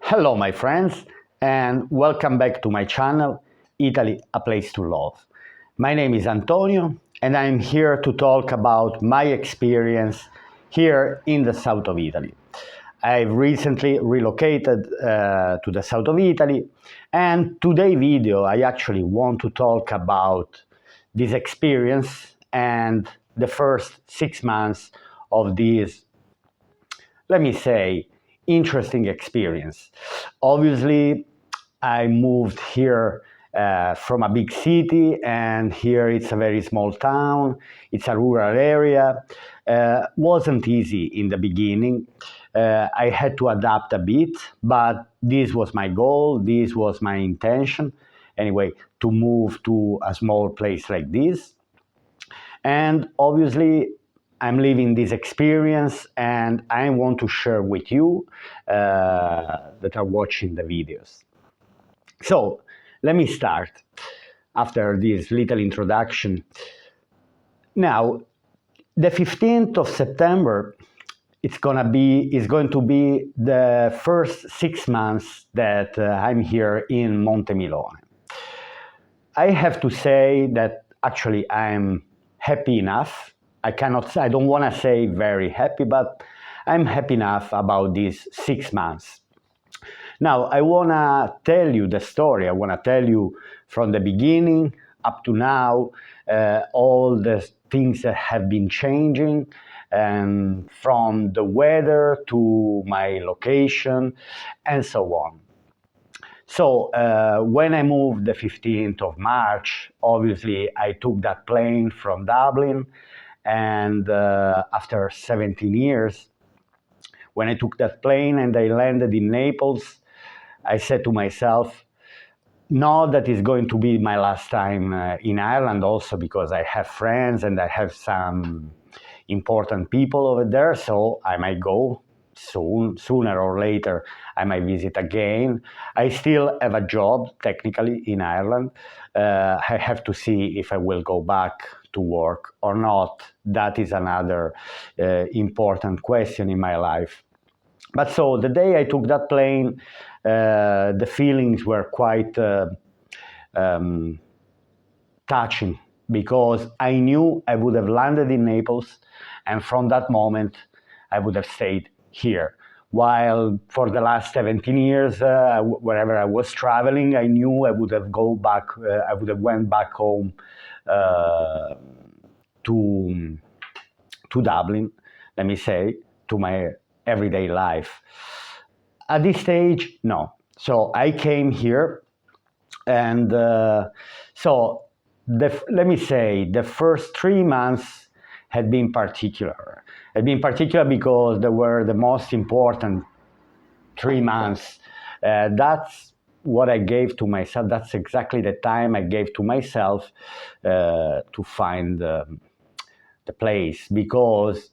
Hello my friends and welcome back to my channel, Italy, a place to love. My name is Antonio and I'm here to talk about my experience here in the south of Italy. I've recently relocated to the south of Italy, and today's video I actually want to talk about this experience and the first 6 months of this, let me say, interesting experience. Obviously, I moved here from a big city, and here it's a very small town. It's a rural area. Wasn't easy in the beginning. I had to adapt a bit, but this was my goal. This was my intention, anyway, to move to a small place like this. And obviously, I'm living this experience and I want to share with you that are watching the videos. So let me start after this little introduction. Now, the 15th of September, is going to be the first 6 months that I'm here in Montemilone. I have to say that actually I'm happy enough. I don't want to say very happy, but I'm happy enough about these 6 months. Now, I want to tell you the story. I want to tell you from the beginning up to now, all the things that have been changing, and from the weather to my location, and so on. So when I moved the 15th of March, obviously I took that plane from Dublin, and after 17 years, when I took that plane and I landed in Naples, I said to myself, no, that is going to be my last time in Ireland, also because I have friends and I have some important people over there, so I might go sooner or later. I might visit again. I still have a job technically in Ireland. I have to see if I will go back to work or not. That is another important question in my life. But so the day I took that plane, the feelings were quite touching, because I knew I would have landed in Naples, and from that moment I would have stayed here. While for the last 17 years, wherever I was traveling, I knew I would have went back home to Dublin, let me say, to my everyday life. At this stage, no. So I came here, and let me say, the first 3 months had been particular. Had been particular because they were the most important 3 months. That's what I gave to myself. That's exactly the time I gave to myself to find the place. Because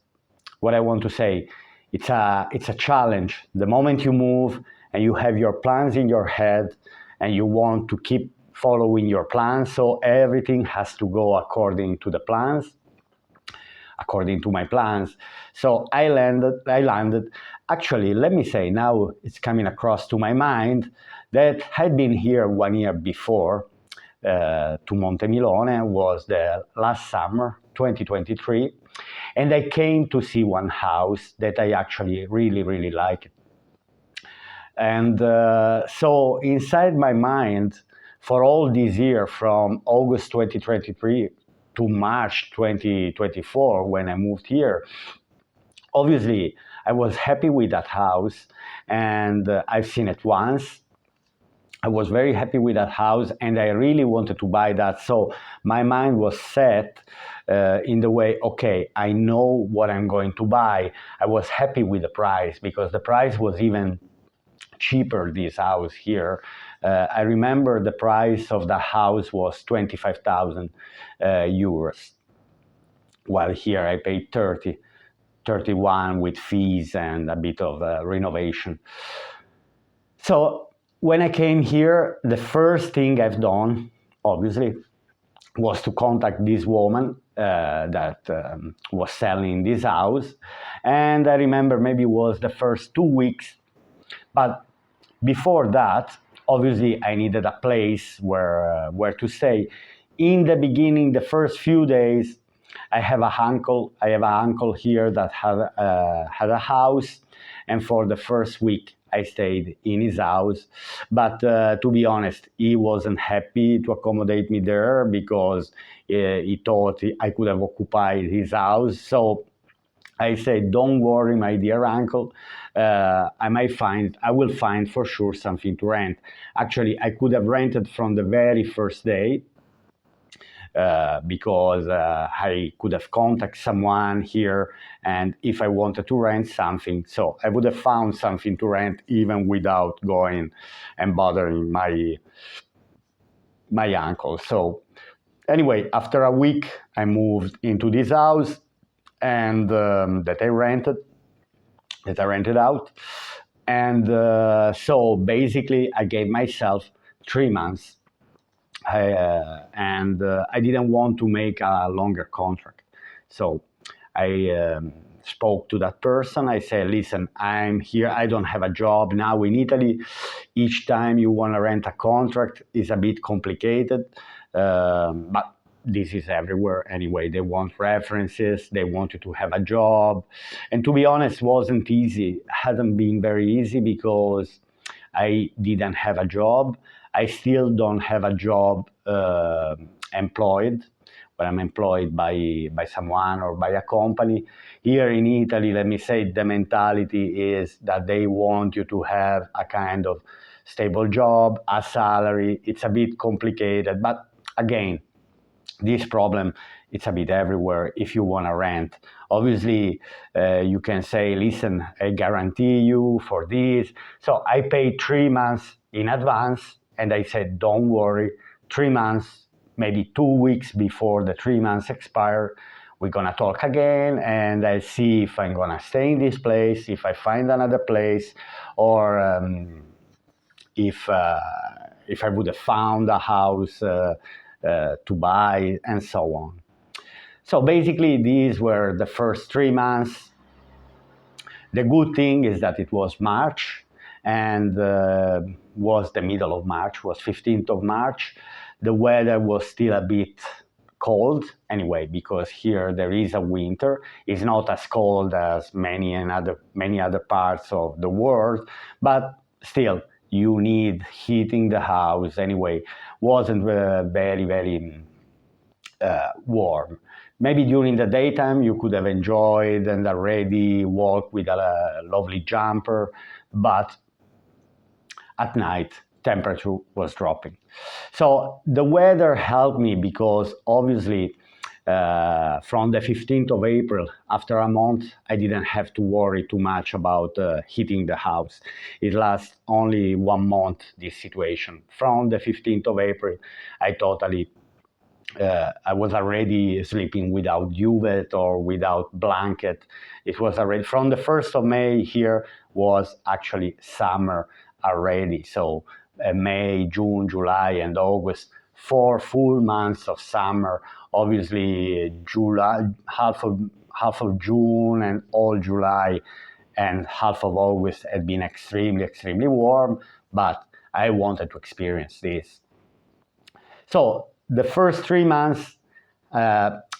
what I want to say, it's a challenge. The moment you move and you have your plans in your head and you want to keep following your plans, so everything has to go according to the plans, according to my plans. So I landed. Actually, let me say, now it's coming across to my mind that I'd been here 1 year before to Montemilone. Was the last summer, 2023, and I came to see one house that I actually really liked. And so inside my mind, for all this year, from August 2023 to March 2024, when I moved here, obviously I was happy with that house, and I've seen it once. I was very happy with that house, and I really wanted to buy that. So my mind was set in the way, okay, I know what I'm going to buy. I was happy with the price, because the price was even cheaper, this house here. I remember the price of the house was 25,000 euros, while here I paid 31 with fees and a bit of renovation. So when I came here, the first thing I've done, obviously, was to contact this woman that was selling this house. And I remember maybe it was the first 2 weeks, but before that, obviously, I needed a place where to stay. In the beginning, the first few days, I have a uncle. I have an uncle here that had a house, and for the first week, I stayed in his house. But to be honest, he wasn't happy to accommodate me there because he thought I could have occupied his house. So I said, "Don't worry, my dear uncle. I will find for sure something to rent." Actually, I could have rented from the very first day because I could have contacted someone here, and if I wanted to rent something, so I would have found something to rent even without going and bothering my uncle. So anyway, after a week, I moved into this house and that I rented out. And so basically, I gave myself 3 months, and I didn't want to make a longer contract. So I spoke to that person. I said, "Listen, I'm here. I don't have a job now in Italy. Each time you want to rent a contract is a bit complicated, but this is everywhere anyway. They want references. They want you to have a job." And to be honest, it wasn't easy. It hasn't been very easy because I didn't have a job. I still don't have a job employed, but I'm employed by someone or by a company. Here in Italy, let me say, the mentality is that they want you to have a kind of stable job, a salary. It's a bit complicated, but again, this problem, it's a bit everywhere if you want to rent. Obviously, you can say, "Listen, I guarantee you for this." So I paid 3 months in advance, and I said, "Don't worry, 3 months, maybe 2 weeks before the 3 months expire, we're going to talk again, and I'll see if I'm going to stay in this place, if I find another place, or if I would have found a house to buy," and so on. So basically, these were the first 3 months. The good thing is that it was March, and was the middle of March, was 15th of March. The weather was still a bit cold anyway, because here there is a winter. It's not as cold as many other parts of the world, but still you need heating the house anyway. Wasn't very warm. Maybe during the daytime you could have enjoyed and already walked with a lovely jumper, but at night temperature was dropping. So the weather helped me because obviously from the 15th of April, after a month, I didn't have to worry too much about heating the house. It lasts only 1 month, this situation. From the 15th of April, I was already sleeping without duvet or without blanket. It was already, from the 1st of May here was actually summer already. So May, June, July, and August, 4 full months of summer. Obviously, July, half of June and all July and half of August had been extremely warm, but I wanted to experience this. So the first 3 months,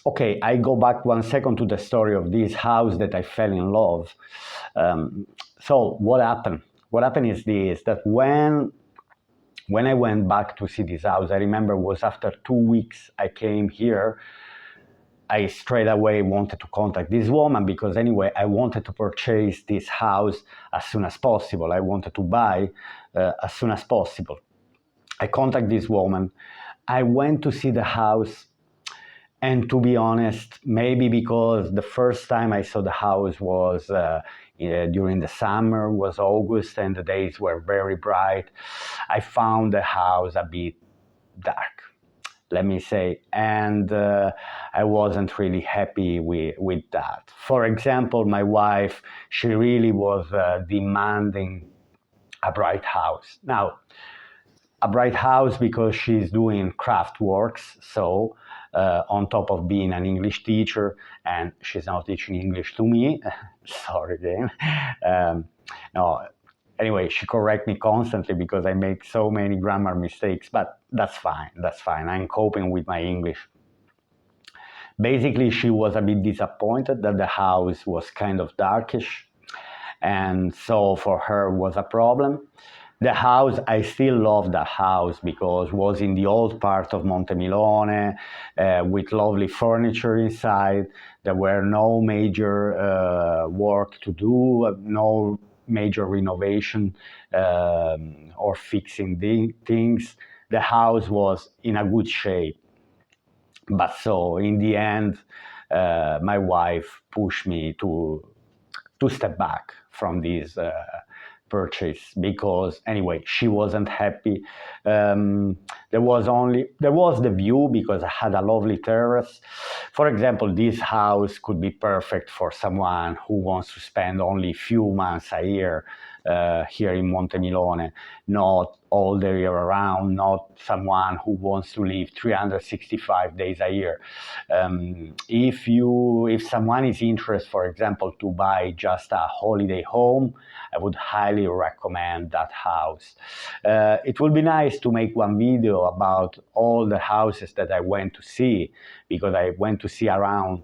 okay, I go back 1 second to the story of this house that I fell in love. So what happened? What happened is this, that when I went back to see this house, I remember it was after 2 weeks I came here. I straight away wanted to contact this woman because anyway, I wanted to purchase this house as soon as possible. I wanted to buy as soon as possible. I contacted this woman. I went to see the house, and to be honest, maybe because the first time I saw the house was during the summer, was August, and the days were very bright, I found the house a bit dark, let me say, and I wasn't really happy with that. For example, my wife, she really was demanding a bright house. Now, a bright house because she's doing craft works, so on top of being an English teacher, and she's now teaching English to me. Sorry again. No, Anyway, she corrects me constantly because I make so many grammar mistakes, but that's fine. That's fine. I'm coping with my English. Basically, she was a bit disappointed that the house was kind of darkish, and so for her was a problem. The house, I still love the house because it was in the old part of Montemilone with lovely furniture inside. There were no major work to do, no major renovation or fixing things. The house was in a good shape. But so in the end, my wife pushed me to step back from this purchase because anyway she wasn't happy. There was the view because I had a lovely terrace. For example, this house could be perfect for someone who wants to spend only few months a year here in Montemilone, not all the year around, not someone who wants to live 365 days a year. If someone is interested, for example, to buy just a holiday home, I would highly recommend that house. It would be nice to make one video about all the houses that I went to see, because I went to see around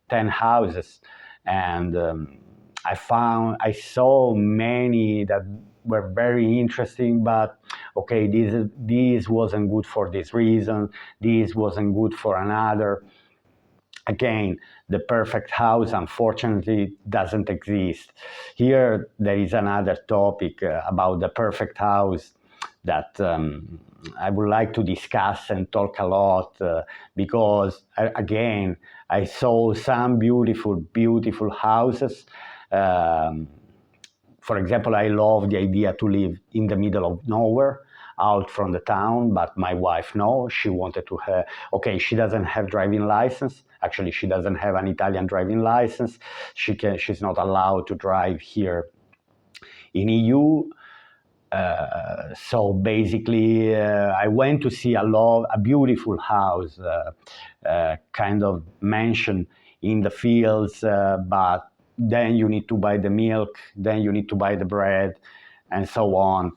10 houses, and I saw many that were very interesting, but okay, this wasn't good for this reason, this wasn't good for another. Again, the perfect house, unfortunately, doesn't exist. Here, there is another topic about the perfect house that I would like to discuss and talk a lot because, again, I saw some beautiful, beautiful houses. Um, for example, I love the idea to live in the middle of nowhere, out from the town, but my wife, no, she wanted to have, okay, she doesn't have driving license. Actually, she doesn't have an Italian driving license. She's not allowed to drive here in EU. So basically, I went to see a beautiful house, kind of mansion in the fields, but then you need to buy the milk, then you need to buy the bread, and so on.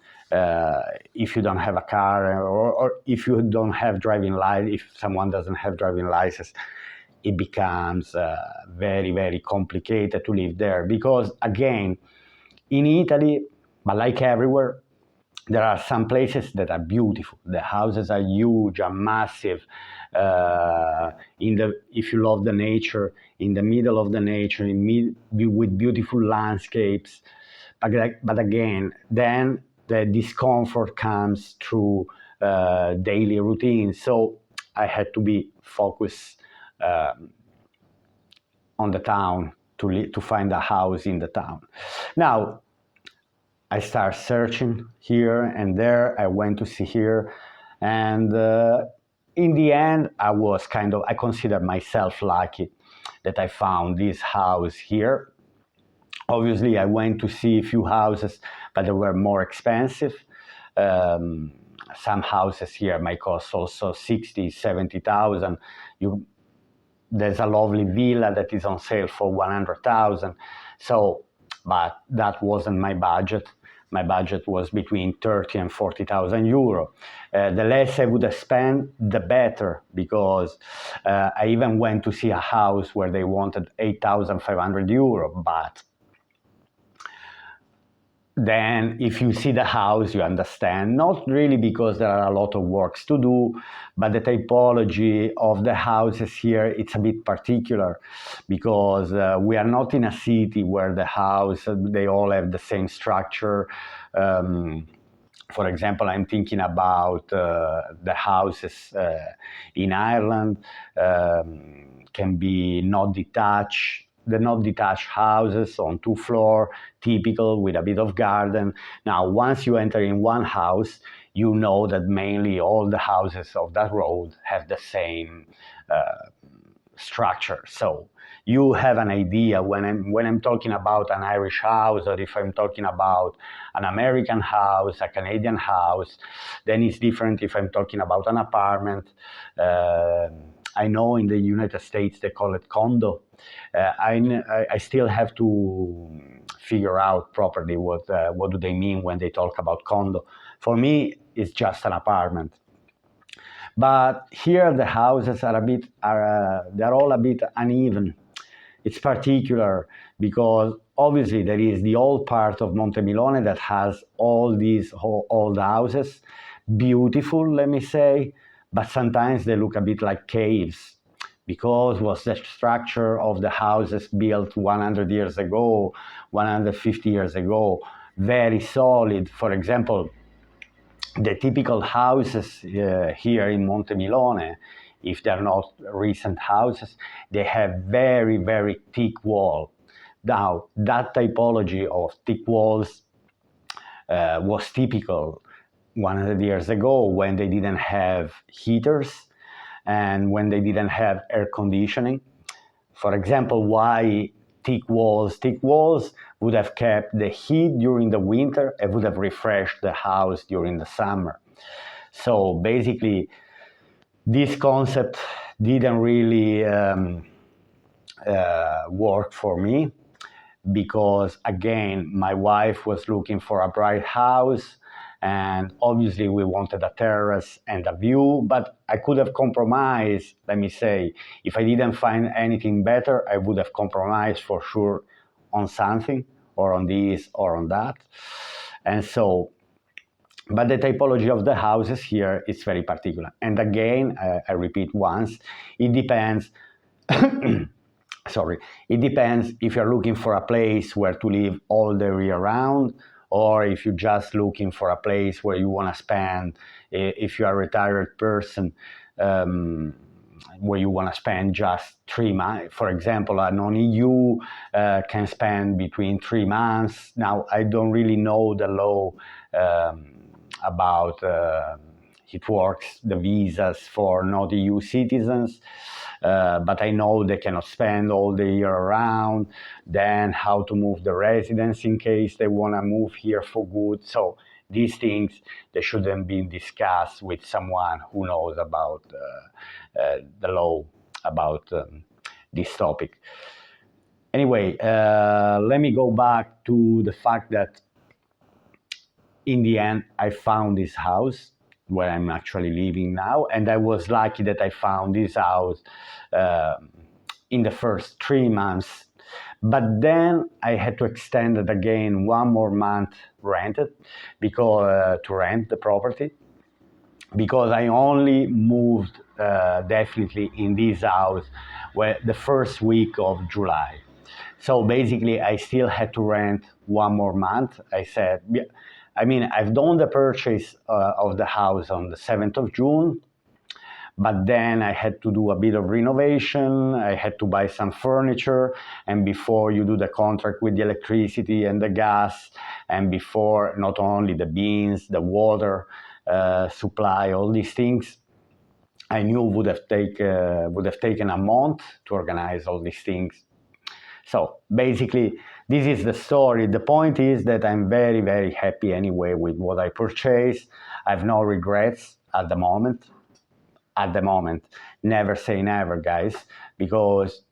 If you don't have a car, or if you don't have driving license, if someone doesn't have driving license, it becomes very, very complicated to live there. Because again, in Italy, but like everywhere, there are some places that are beautiful. The houses are huge, are massive. If you love the nature, in the middle of the nature, with beautiful landscapes. But again, then the discomfort comes through daily routine. So I had to be focused on the town to find a house in the town. Now, I started searching here and there. I went to see here, and in the end, I consider myself lucky that I found this house here. Obviously, I went to see a few houses, but they were more expensive. Some houses here might cost also 60, 70,000. There's a lovely villa that is on sale for 100,000. So, but that wasn't my budget. My budget was between 30 and 40,000 euro. The less I would have spent, the better, because I even went to see a house where they wanted 8,500 euro, but then if you see the house, you understand, not really because there are a lot of works to do, but the typology of the houses here, it's a bit particular, because we are not in a city where the house, they all have the same structure. For example, I'm thinking about the houses in Ireland, can be not detached. The not detached houses on 2 floors, typical with a bit of garden. Now, once you enter in one house, you know that mainly all the houses of that road have the same structure. So you have an idea when I'm talking about an Irish house, or if I'm talking about an American house, a Canadian house, then it's different if I'm talking about an apartment. I know in the United States they call it condo. I still have to figure out properly what do they mean when they talk about condo. For me, it's just an apartment. But here the houses they're all a bit uneven. It's particular because obviously there is the old part of Montemilone that has all these old houses, beautiful, let me say, but sometimes they look a bit like caves because was the structure of the houses built 100 years ago, 150 years ago, very solid. For example, the typical houses here in Montemilone, if they're not recent houses, they have very, very thick wall. Now, that typology of thick walls was typical 100 years ago when they didn't have heaters and when they didn't have air conditioning. For example, why thick walls? Thick walls would have kept the heat during the winter and would have refreshed the house during the summer. So basically, this concept didn't really work for me because, again, my wife was looking for a bright house, and obviously we wanted a terrace and a view, but I could have compromised, let me say. If I didn't find anything better, I would have compromised for sure on something, or on this, or on that. And so, but the typology of the houses here is very particular. And again, I repeat once, it depends sorry, it depends if you're looking for a place where to live all the year round, or if you're just looking for a place where you want to spend, if you're a retired person, where you want to spend just 3 months. For example, a non-EU can spend between 3 months. Now, I don't really know the law about it works, the visas for not EU citizens, but I know they cannot spend all the year around, then how to move the residence in case they want to move here for good. So these things, they shouldn't be discussed with someone who knows about the law about this topic. Anyway, let me go back to the fact that in the end, I found this house where I'm actually living now, and I was lucky that I found this house in the first 3 months. But then I had to extend it again 1 more month rented because to rent the property, because I only moved definitely in this house where the first week of July. So basically, I still had to rent 1 more month. I said, yeah, I mean, I've done the purchase of the house on the 7th of June, but then I had to do a bit of renovation. I had to buy some furniture, and before you do the contract with the electricity and the gas, and before not only the beans, the water supply, all these things, I knew would have taken a month to organize all these things. So basically, this is the story. The point is that I'm very, very happy anyway with what I purchased. I have no regrets at the moment. At the moment, never say never, guys, because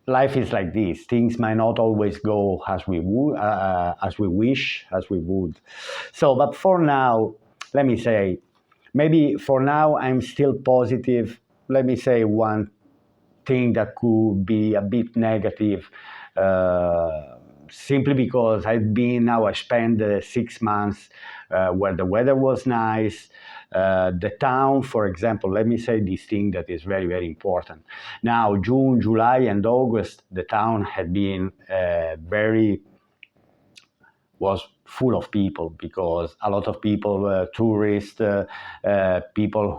life is like this. Things might not always go as we wish, as we would. So, but for now, let me say, maybe for now I'm still positive. Let me say one thing that could be a bit negative, simply because I spent 6 months where the weather was nice. The town, for example, let me say this thing that is very, very important. Now, June, July, and August, the town had been was full of people, because a lot of people, tourists, people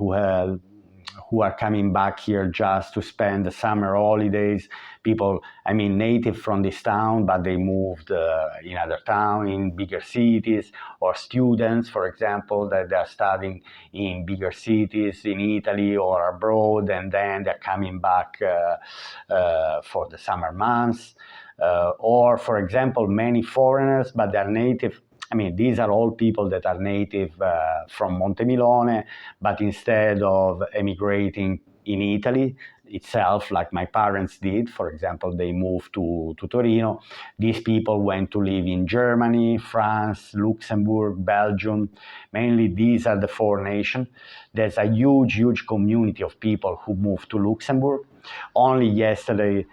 who are coming back here just to spend the summer holidays, people, I mean, native from this town, but they moved in other town, in bigger cities, or students, for example, that they're studying in bigger cities in Italy or abroad, and then they're coming back for the summer months. Or, for example, many foreigners, but they're native. I mean, these are all people that are native from Montemilone, but instead of emigrating in Italy itself, like my parents did. For example, they moved to Torino. These people went to live in Germany, France, Luxembourg, Belgium. Mainly these are the four nations. There's a huge community of people who moved to Luxembourg. Only yesterday,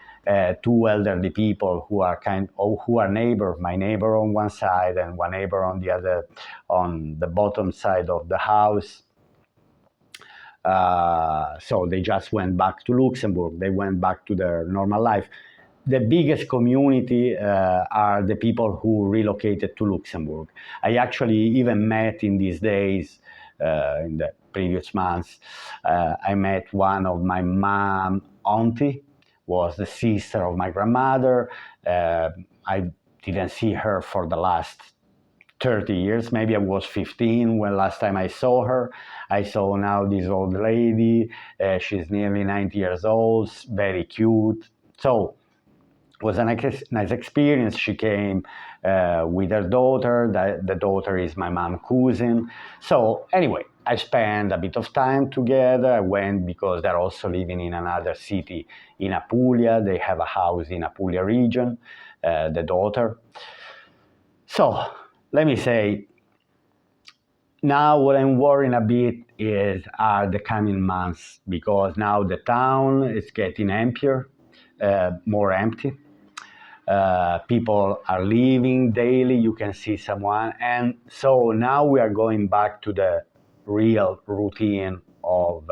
two elderly people who are neighbors, my neighbor on one side and one neighbor on the other, on the bottom side of the house. So they just went back to Luxembourg. They went back to their normal life. The biggest community are the people who relocated to Luxembourg. I actually even met in these days, in the previous months, I met one of my mom auntie, was the sister of my grandmother. I didn't see her for the last 30 years. Maybe I was 15 when last time I saw her. I saw now this old lady. She's nearly 90 years old, very cute. So it was a nice experience. She came with her daughter. The daughter is my mom's cousin. So anyway, I spent a bit of time together. I went because they're also living in another city in Apulia. They have a house in Apulia region, the daughter. So let me say, now what I'm worrying a bit are the coming months, because now the town is getting emptier, more empty. People are leaving daily, you can see someone. And so now we are going back to the real routine of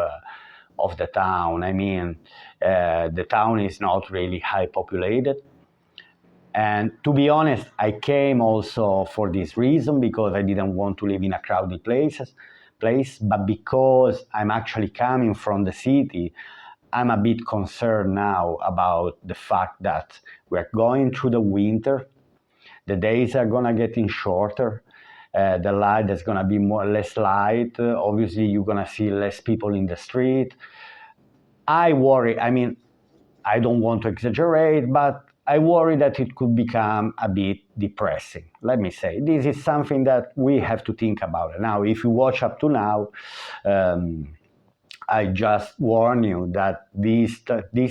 the town. I mean, the town is not really high populated. And to be honest, I came also for this reason, because I didn't want to live in a crowded place, but because I'm actually coming from the city, I'm a bit concerned now about the fact that we're going through the winter. The days are gonna getting shorter. The light is gonna be less light. Obviously, you're gonna see less people in the street. I worry. I mean, I don't want to exaggerate, but I worry that it could become a bit depressing. Let me say, this is something that we have to think about. Now, if you watch up to now, I just warn you that these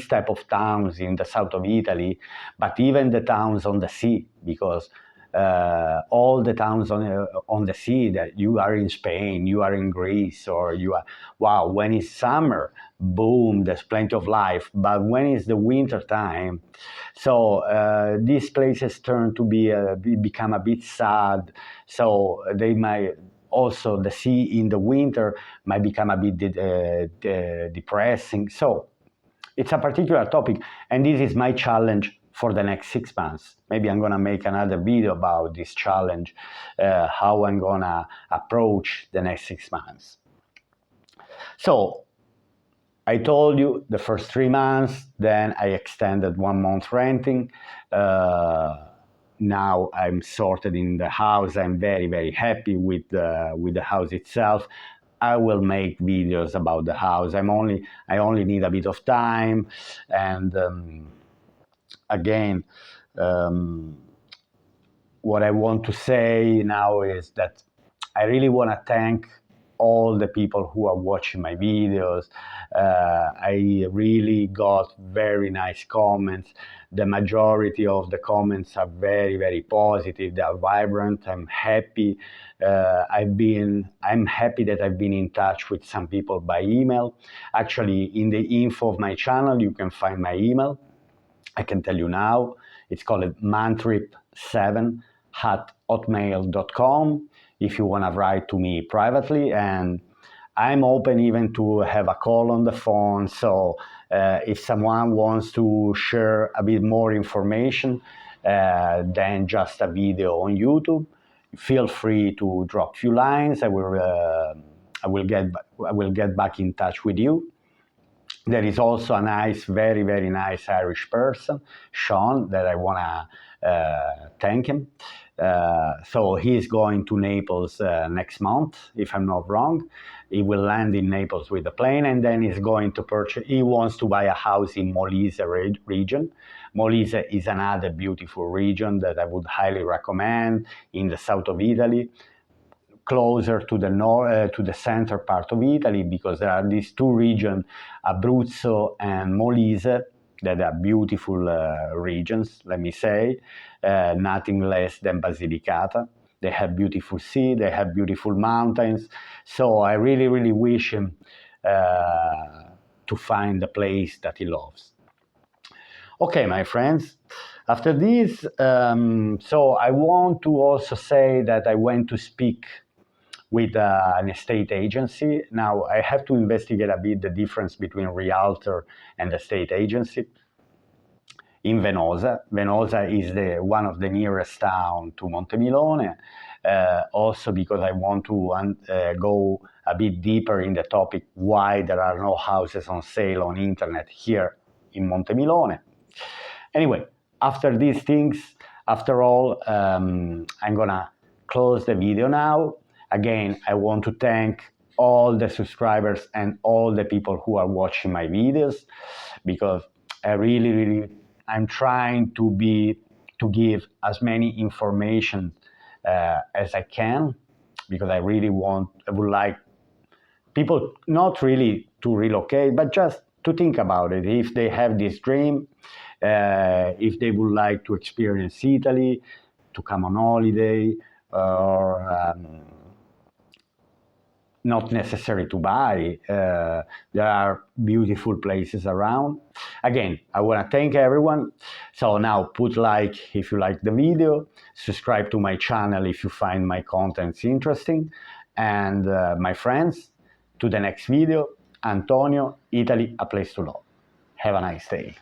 type of towns in the south of Italy, but even the towns on the sea, because all the towns on the sea, that you are in Spain, you are in Greece, or you are, wow, when it's summer, boom, there's plenty of life. But when it's the winter time, so these places turn to become a bit sad. So they might also, the sea in the winter might become a bit depressing. So it's a particular topic, and this is my challenge for the next 6 months. Maybe I'm gonna make another video about this challenge, how I'm gonna approach the next 6 months. So I told you the first 3 months, then I extended 1 month renting. Now I'm sorted in the house. I'm very happy with the house itself. I will make videos about the house. I only need a bit of time, and again, what I want to say now is that I really want to thank all the people who are watching my videos. I really got very nice comments. The majority of the comments are very positive. They are vibrant. I'm happy. I'm happy that I've been in touch with some people by email. Actually, in the info of my channel, you can find my email. I can tell you now. It's called mantrip7@hotmail.com if you want to write to me privately, and I'm open even to have a call on the phone. So if someone wants to share a bit more information than just a video on YouTube, feel free to drop a few lines. I will get back in touch with you. There is also a nice, very nice Irish person, Sean, that I want to thank him. So he's going to Naples next month, if I'm not wrong. He will land in Naples with the plane, and then he's going to purchase. He wants to buy a house in Molise region. Molise is another beautiful region that I would highly recommend in the south of Italy. closer to the north, to the center part of Italy, because there are these two regions, Abruzzo and Molise, that are beautiful regions, let me say, nothing less than Basilicata. They have beautiful sea, they have beautiful mountains. So I really, really wish him to find the place that he loves. Okay, my friends, after this, so I want to also say that I went to speak with an estate agency. Now, I have to investigate a bit the difference between realtor and estate agency. In Venosa. Venosa is one of the nearest town to Montemilone, also because I want to go a bit deeper in the topic why there are no houses on sale on internet here in Montemilone. Anyway, after these things, after all, I'm gonna close the video now. Again, I want to thank all the subscribers and all the people who are watching my videos, because I really, I'm trying to give as many information as I can, because I would like people not really to relocate, but just to think about it. If they have this dream, if they would like to experience Italy, to come on holiday, or not necessary to buy. There are beautiful places around. Again, I want to thank everyone. So now put like if you like the video, subscribe to my channel if you find my contents interesting. And my friends, to the next video. Antonio, Italy, a place to love. Have a nice day.